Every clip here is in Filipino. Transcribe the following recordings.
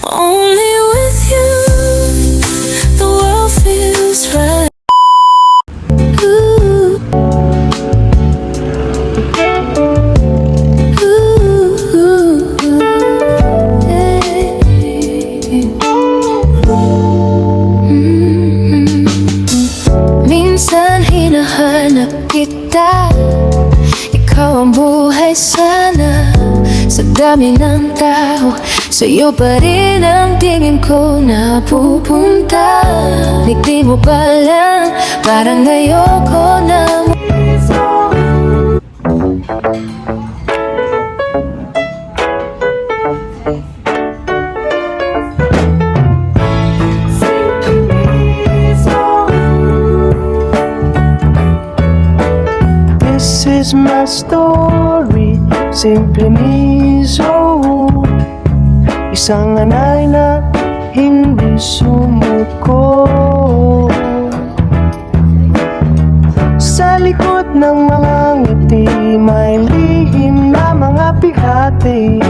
Only with you, the world feels right. Ooh. Ooh. Hey. Minsan hinahanap kita, ikaw ang buhay sana. Sa dami ng tao, sa'yo pa rin ang tingin ko napupunta. Di mo ba lang, parang ayoko na. This is my story, simple miso. Isang anay na hindi sumuko. Sa likod ng mga ngiti, may lihim na mga bigati.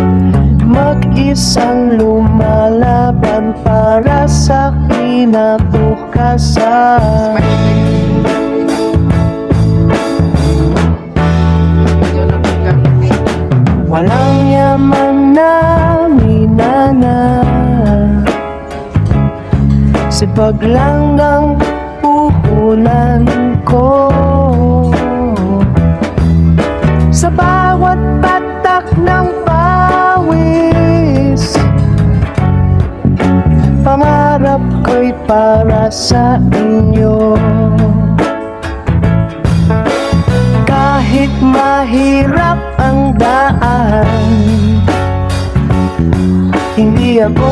Mag-isang lumalaban para sa kinabukasan. Walang yaman na minana, sipag lang ng puhunan ko. Sa bawat patak ng pawis, pangarap ko'y para sa inyo. Kahit mahirap ang daan, hindi ako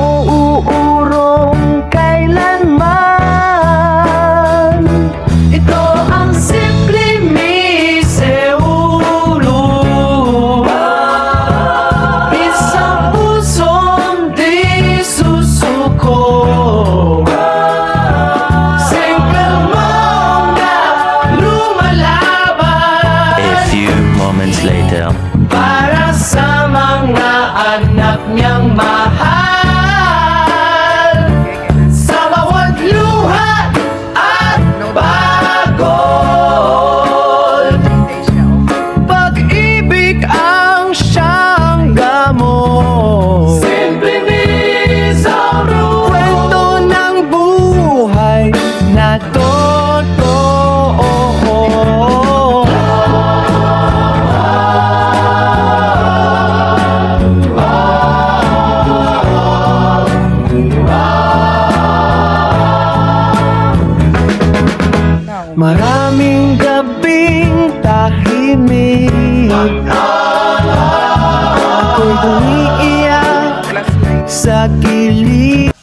uurong kailanman. Ito ang simple miseulo, isang pusong di susuko. Single mom na lumalaban, A few moments later. para sa mga anak niyang mahal. Sa bawat luha at pagod, pag-ibig ang siyang gamot. Simple Misauro, kwento ng buhay na totoo. Maraming gabing tahimik, ako'y umiiyak sa gilid.